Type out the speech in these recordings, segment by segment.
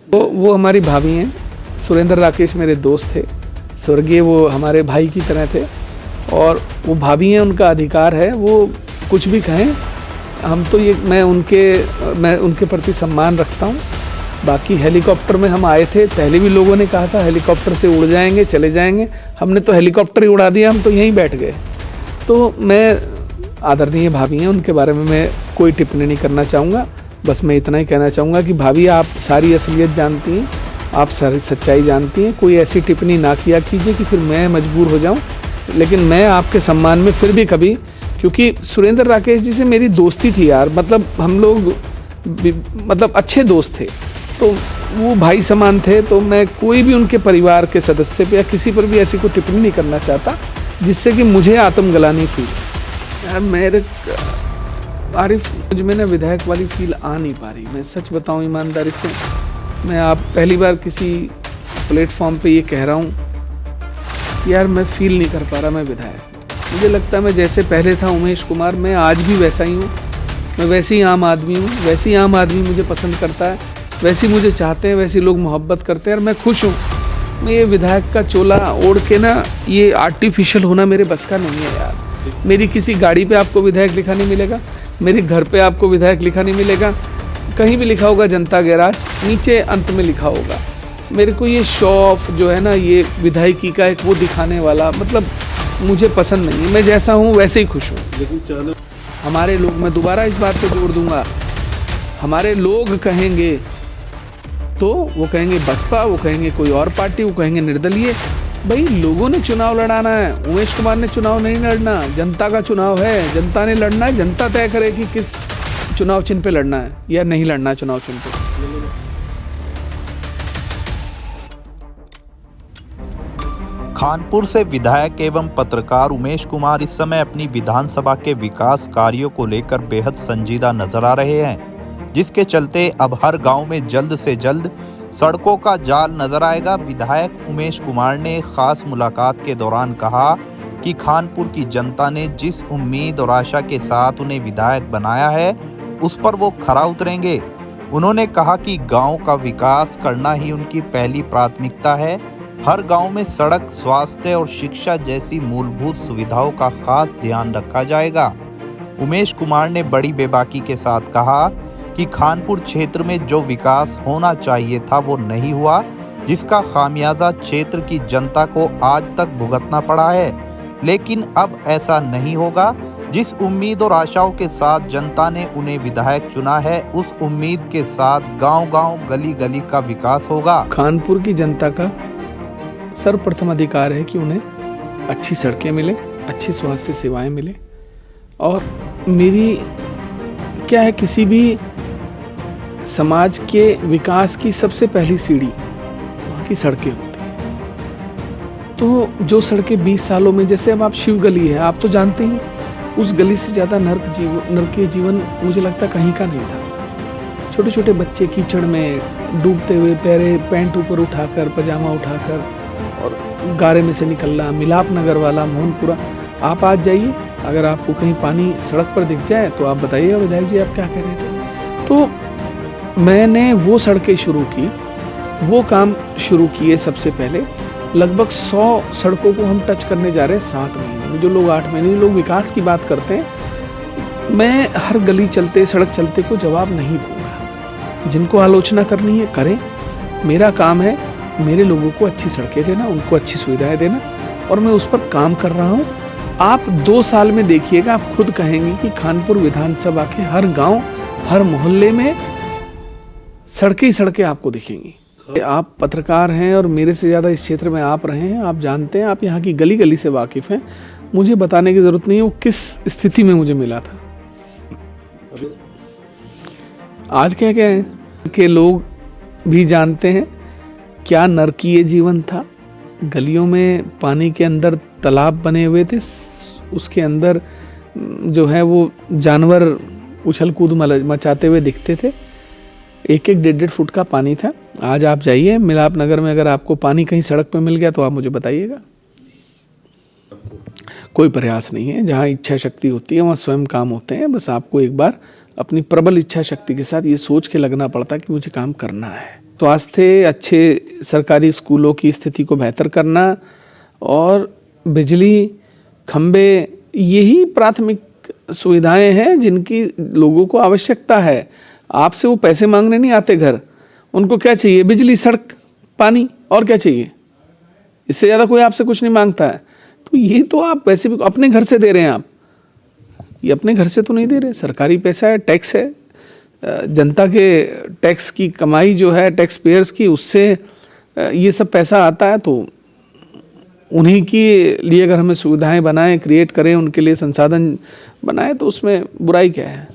वो हमारी भाभी हैं। सुरेंद्र राकेश मेरे दोस्त थे, स्वर्गीय, वो हमारे भाई की तरह थे और वो भाभी हैं, उनका अधिकार है, वो कुछ भी कहें। हम तो ये मैं उनके प्रति सम्मान रखता हूँ। बाकी हेलीकॉप्टर में हम आए थे, पहले भी लोगों ने कहा था हेलीकॉप्टर से उड़ जाएंगे, चले जाएंगे, हमने तो हेलीकॉप्टर ही उड़ा दिया, हम तो यहीं बैठ गए। तो मैं, आदरणीय भाभी हैं, उनके बारे में मैं कोई टिप्पणी नहीं करना चाहूँगा। बस मैं इतना ही कहना चाहूँगा कि भाभी, आप सारी असलियत जानती हैं, आप सारी सच्चाई जानती हैं, कोई ऐसी टिप्पणी ना किया कीजिए कि फिर मैं मजबूर हो जाऊँ। लेकिन मैं आपके सम्मान में फिर भी कभी, क्योंकि सुरेंद्र राकेश जी से मेरी दोस्ती थी यार, मतलब हम लोग मतलब अच्छे दोस्त थे, तो वो भाई समान थे, तो मैं कोई भी उनके परिवार के सदस्य पे या किसी पर भी ऐसी कोई टिप्पणी नहीं करना चाहता जिससे कि मुझे आत्मग्लानि फील। यार मेरे आरिफ, मुझ में ना विधायक वाली फील आ नहीं पा रही। मैं सच बताऊं ईमानदारी से, मैं आप पहली बार किसी प्लेटफॉर्म पे ये कह रहा हूँ कि यार मैं फील नहीं कर पा रहा मैं विधायक। मुझे लगता है मैं जैसे पहले था उमेश कुमार, मैं आज भी वैसा ही हूँ। मैं वैसे ही आम आदमी हूँ, वैसे ही आम आदमी मुझे पसंद करता है, वैसे ही मुझे चाहते हैं, वैसे लोग मोहब्बत करते हैं और मैं खुश हूँ। मैं ये विधायक का चोला ओढ़ के ना, ये आर्टिफिशियल होना मेरे बस का नहीं है यार। मेरी किसी गाड़ी पे आपको विधायक लिखा नहीं मिलेगा, मेरे घर पे आपको विधायक लिखा नहीं मिलेगा, कहीं भी लिखा होगा जनता गैराज, नीचे अंत में लिखा होगा। मेरे को ये शो ऑफ जो है ना, ये विधायकी का एक वो दिखाने वाला, मतलब मुझे पसंद नहीं है। मैं जैसा हूँ वैसे ही खुश हूँ। लेकिन हमारे लोग, मैं दोबारा इस बात पे जोड़ दूंगा, हमारे लोग कहेंगे तो वो कहेंगे बसपा, वो कहेंगे कोई और पार्टी, वो कहेंगे निर्दलीय। भाई लोगों ने चुनाव लड़ाना है, उमेश कुमार ने चुनाव नहीं लड़ना, जनता का चुनाव है, जनता ने लड़ना है। जनता तय करे कि किस चुनाव चिन्ह पे लड़ना है या नहीं लड़ना है चुनाव चिन्ह पे। खानपुर से विधायक एवं पत्रकार उमेश कुमार इस समय अपनी विधानसभा के विकास कार्यों को लेकर बेहद संजीदा नजर आ रहे हैं, जिसके चलते अब हर गांव में जल्द से जल्द सड़कों का जाल नजर आएगा। विधायक उमेश कुमार ने खास मुलाकात के दौरान कहा कि खानपुर की जनता ने जिस उम्मीद और आशा के साथ उन्हें विधायक बनाया है, उस पर वो खरा उतरेंगे। उन्होंने कहा कि गांव का विकास करना ही उनकी पहली प्राथमिकता है। हर गांव में सड़क, स्वास्थ्य और शिक्षा जैसी मूलभूत सुविधाओं का खास ध्यान रखा जाएगा। उमेश कुमार ने बड़ी बेबाकी के साथ कहा कि खानपुर क्षेत्र में जो विकास होना चाहिए था वो नहीं हुआ, जिसका खामियाजा क्षेत्र की जनता को आज तक भुगतना पड़ा है। लेकिन अब ऐसा नहीं होगा। जिस उम्मीद और आशाओं के साथ जनता ने उन्हें विधायक चुना है, उस उम्मीद के साथ गांव-गांव, गली-गली का विकास होगा। खानपुर की जनता का सर्वप्रथम अधिकार है कि उन्हें अच्छी सड़कें मिले, अच्छी स्वास्थ्य सेवाएं मिले। और मेरी क्या है, किसी भी समाज के विकास की सबसे पहली सीढ़ी वहाँ की सड़कें होती हैं। तो जो सड़कें 20 सालों में, जैसे अब आप शिव गली है, आप तो जानते ही, उस गली से ज़्यादा नरकीय जीवन मुझे लगता कहीं का नहीं था। छोटे छोटे बच्चे कीचड़ में डूबते हुए, पैंट ऊपर उठाकर, पजामा उठाकर और गारे में से निकलना, मिलाप नगर वाला, मोहनपुरा। आप आज जाइए, अगर आपको कहीं पानी सड़क पर दिख जाए तो आप बताइएगा विधायक जी आप क्या कह रहे थे। तो मैंने वो सड़कें शुरू की, वो काम शुरू किए। सबसे पहले लगभग 100 सड़कों को हम टच करने जा रहे हैं 7 महीने में। जो लोग 8 महीने, लोग विकास की बात करते हैं, मैं हर गली चलते, सड़क चलते को जवाब नहीं दूंगा। जिनको आलोचना करनी है करें, मेरा काम है मेरे लोगों को अच्छी सड़कें देना, उनको अच्छी सुविधाएं देना, और मैं उस पर काम कर रहा हूँ। आप 2 साल में देखिएगा, आप खुद कहेंगे कि खानपुर विधानसभा के हर गाँव, हर मोहल्ले में सड़कें ही सड़कें आपको दिखेंगी। आप पत्रकार हैं और मेरे से ज़्यादा इस क्षेत्र में आप रहे हैं, आप जानते हैं, आप यहाँ की गली गली से वाकिफ़ हैं। मुझे बताने की ज़रूरत नहीं है वो किस स्थिति में मुझे मिला था। आज क्या क्या है कि लोग भी जानते हैं क्या नरकीय जीवन था। गलियों में पानी के अंदर तालाब बने हुए थे, उसके अंदर जो है वो जानवर उछल कूद मचाते हुए दिखते थे। 1-1, 1.5 फुट का पानी था। आज आप जाइए मिलाप नगर में, अगर आपको पानी कहीं सड़क पे मिल गया तो आप मुझे बताइएगा। कोई प्रयास नहीं है, जहाँ इच्छा शक्ति होती है वहाँ स्वयं काम होते हैं। बस आपको एक बार अपनी प्रबल इच्छा शक्ति के साथ ये सोच के लगना पड़ता है कि मुझे काम करना है। स्वास्थ्य, अच्छे सरकारी स्कूलों की स्थिति को बेहतर करना और बिजली, खंबे, यही प्राथमिक सुविधाएं हैं जिनकी लोगों को आवश्यकता है। आपसे वो पैसे मांगने नहीं आते घर, उनको क्या चाहिए? बिजली, सड़क, पानी, और क्या चाहिए? इससे ज़्यादा कोई आपसे कुछ नहीं मांगता है। तो ये तो आप वैसे भी अपने घर से दे रहे हैं, आप ये अपने घर से तो नहीं दे रहे, सरकारी पैसा है, टैक्स है, जनता के टैक्स की कमाई जो है, टैक्स पेयर्स की, उससे ये सब पैसा आता है। तो उन्हीं के लिए अगर हमें सुविधाएं बनाएं, क्रिएट करें, उनके लिए संसाधन बनाएं, तो उसमें बुराई क्या है?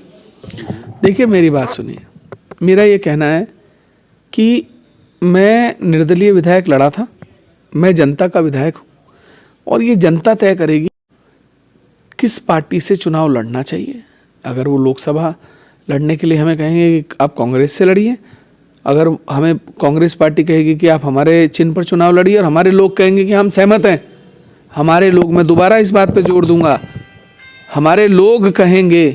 देखिए, मेरी बात सुनिए। मेरा ये कहना है कि मैं निर्दलीय विधायक लड़ा था, मैं जनता का विधायक हूँ, और ये जनता तय करेगी किस पार्टी से चुनाव लड़ना चाहिए। अगर वो लोकसभा लड़ने के लिए हमें कहेंगे कि आप कांग्रेस से लड़िए, अगर हमें कांग्रेस पार्टी कहेगी कि आप हमारे चिन्ह पर चुनाव लड़िए, और हमारे लोग कहेंगे कि हम सहमत हैं, हमारे लोग, मैं दोबारा इस बात पे जोर दूंगा, हमारे लोग कहेंगे,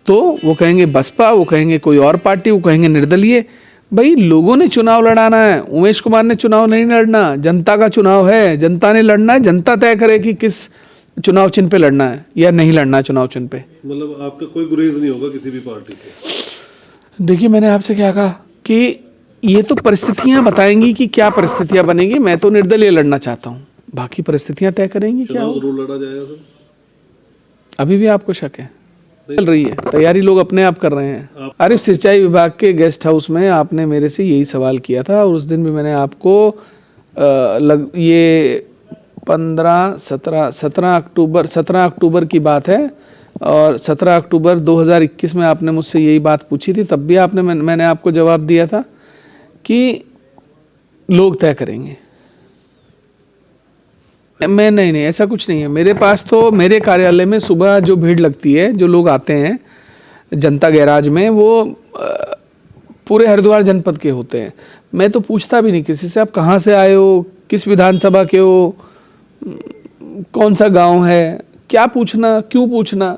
तो वो कहेंगे बसपा, वो कहेंगे कोई और पार्टी, वो कहेंगे निर्दलीय। भाई, लोगों ने चुनाव लड़ाना है, उमेश कुमार ने चुनाव नहीं लड़ना, जनता का चुनाव है, जनता ने लड़ना है, जनता तय करे कि किस चुनाव चिन्ह पे लड़ना है या नहीं लड़ना है चुनाव चिन्ह पे। मतलब आपका कोई गुरेज नहीं होगा किसी भी पार्टी से? देखिए, मैंने आपसे क्या कहा कि ये तो परिस्थितियां बताएंगी कि क्या परिस्थितियां बनेंगी। मैं तो निर्दलीय लड़ना चाहता हूं, बाकी परिस्थितियां तय करेंगी क्या हो। जरूर लड़ा जाएगा सर? अभी भी आपको शक है? चल रही है तैयारी, लोग अपने आप कर रहे हैं। अरे, सिंचाई विभाग के गेस्ट हाउस में आपने मेरे से यही सवाल किया था, और उस दिन भी मैंने आपको ये 17 अक्टूबर की बात है, और 17 अक्टूबर 2021 में आपने मुझसे यही बात पूछी थी। तब भी मैंने आपको जवाब दिया था कि लोग तय करेंगे। मैं नहीं, ऐसा कुछ नहीं है। मेरे पास तो, मेरे कार्यालय में सुबह जो भीड़ लगती है, जो लोग आते हैं जनता गैराज में, वो पूरे हरिद्वार जनपद के होते हैं। मैं तो पूछता भी नहीं किसी से, आप कहाँ से आए हो, किस विधानसभा के हो, कौन सा गांव है, क्या पूछना, क्यों पूछना।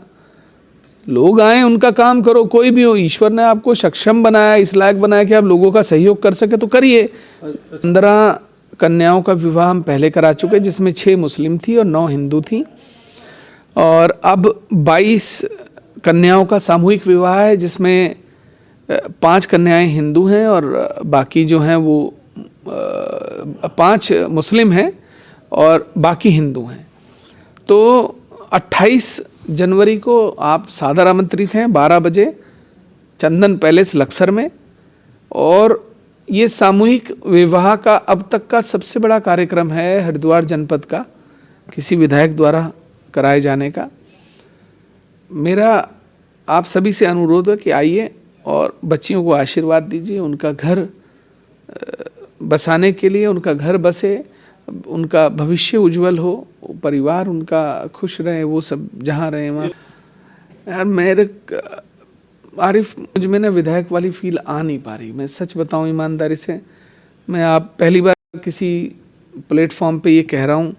लोग आए, उनका काम करो, कोई भी हो। ईश्वर ने आपको सक्षम बनाया, इस लायक बनाया कि आप लोगों का सहयोग कर सके, तो करिए। 15 कन्याओं का विवाह हम पहले करा चुके, जिसमें 6 मुस्लिम थी और 9 हिंदू थी, और अब 22 कन्याओं का सामूहिक विवाह है, जिसमें 5 कन्याएं हिंदू हैं और बाकी जो हैं वो 5 मुस्लिम हैं और बाकी हिंदू हैं। तो 28 जनवरी को आप सादर आमंत्रित हैं 12 बजे चंदन पैलेस लक्सर में, और ये सामूहिक विवाह का अब तक का सबसे बड़ा कार्यक्रम है हरिद्वार जनपद का, किसी विधायक द्वारा कराए जाने का। मेरा आप सभी से अनुरोध है कि आइए और बच्चियों को आशीर्वाद दीजिए, उनका घर बसाने के लिए, उनका घर बसे, उनका भविष्य उज्जवल हो, परिवार उनका खुश रहे, वो सब जहाँ रहे वहाँ। यार, मेरे आरिफ, मुझ में ना विधायक वाली फील आ नहीं पा रही। मैं सच बताऊं ईमानदारी से, मैं आप पहली बार किसी प्लेटफॉर्म पे ये कह रहा हूँ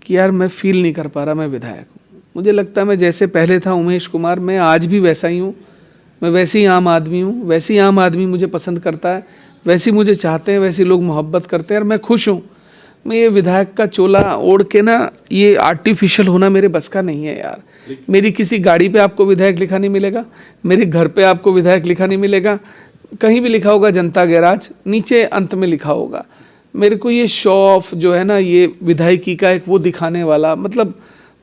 कि यार मैं फील नहीं कर पा रहा मैं विधायक हूँ। मुझे लगता है मैं जैसे पहले था उमेश कुमार, मैं आज भी वैसा ही हूँ। मैं वैसे ही आम आदमी हूँ, वैसे ही आम आदमी मुझे पसंद करता है, वैसे मुझे चाहते हैं, वैसे लोग मोहब्बत करते हैं, और मैं खुश हूँ। मैं ये विधायक का चोला ओढ़ के ना, ये आर्टिफिशियल होना मेरे बस का नहीं है यार। मेरी किसी गाड़ी पे आपको विधायक लिखा नहीं मिलेगा, मेरे घर पे आपको विधायक लिखा नहीं मिलेगा, कहीं भी लिखा होगा जनता गैराज, नीचे अंत में लिखा होगा। मेरे को ये शो ऑफ जो है ना, ये विधायकी का एक वो दिखाने वाला, मतलब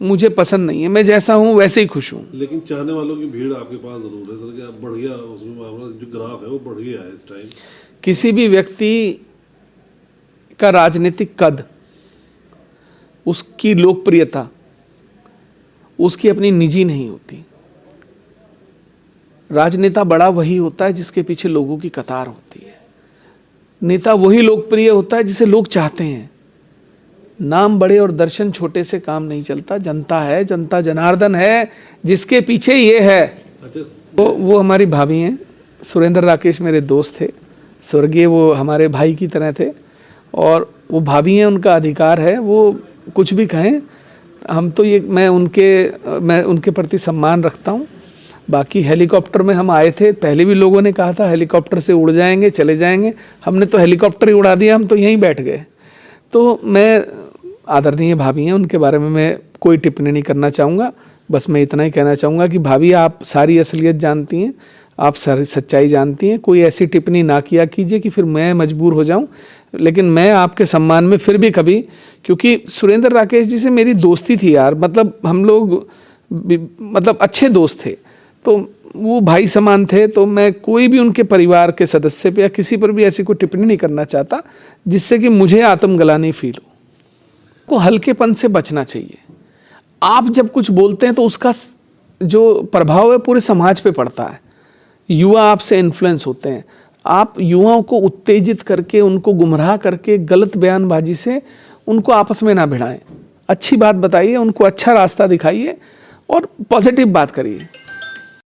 मुझे पसंद नहीं है। मैं जैसा हूँ वैसे ही खुश हूँ। लेकिन चाहने वालों की भीड़ आपके पास जरूर है सर, कि बढ़ गया उसमें मामला, जो ग्राफ है वो बढ़ गया है इस टाइम। किसी भी व्यक्ति का राजनीतिक कद, उसकी लोकप्रियता, उसकी अपनी निजी नहीं होती। राजनेता बड़ा वही होता है जिसके पीछे लोगों की कतार होती है। नेता वही लोकप्रिय होता है जिसे लोग चाहते हैं। नाम बड़े और दर्शन छोटे से काम नहीं चलता। जनता है, जनता जनार्दन है, जिसके पीछे ये है। वो हमारी भाभी हैं, सुरेंद्र राकेश मेरे दोस्त थे, स्वर्गीय, वो हमारे भाई की तरह थे, और वो भाभी हैं, उनका अधिकार है, वो कुछ भी कहें। हम तो ये मैं उनके प्रति सम्मान रखता हूँ, बाकी हेलीकॉप्टर में हम आए थे, पहले भी लोगों ने कहा था हेलीकॉप्टर से उड़ जाएंगे, चले जाएंगे, हमने तो हेलीकॉप्टर ही उड़ा दिया, हम तो यहीं बैठ गए। तो मैं, आदरणीय भाभी हैं, उनके बारे में मैं कोई टिप्पणी नहीं करना चाहूँगा। बस मैं इतना ही कहना चाहूँगा कि भाभी आप सारी असलियत जानती हैं, आप सारी सच्चाई जानती हैं, कोई ऐसी टिप्पणी ना किया कीजिए कि फिर मैं मजबूर हो जाऊं। लेकिन मैं आपके सम्मान में फिर भी कभी, क्योंकि सुरेंद्र राकेश जी से मेरी दोस्ती थी यार, मतलब हम लोग मतलब अच्छे दोस्त थे, तो वो भाई समान थे, तो मैं कोई भी उनके परिवार के सदस्य पे या किसी पर भी ऐसी कोई टिप्पणी नहीं करना चाहता जिससे कि मुझे आत्मग्लानि फील हो। को हल्केपन से बचना चाहिए। आप जब कुछ बोलते हैं तो उसका जो प्रभाव है पूरे समाज पे पड़ता है, युवा आपसे इन्फ्लुएंस होते हैं। आप युवाओं को उत्तेजित करके, उनको गुमराह करके, गलत बयानबाजी से उनको आपस में ना भिड़ाएं। अच्छी बात बताइए, उनको अच्छा रास्ता दिखाइए और पॉजिटिव बात करिए।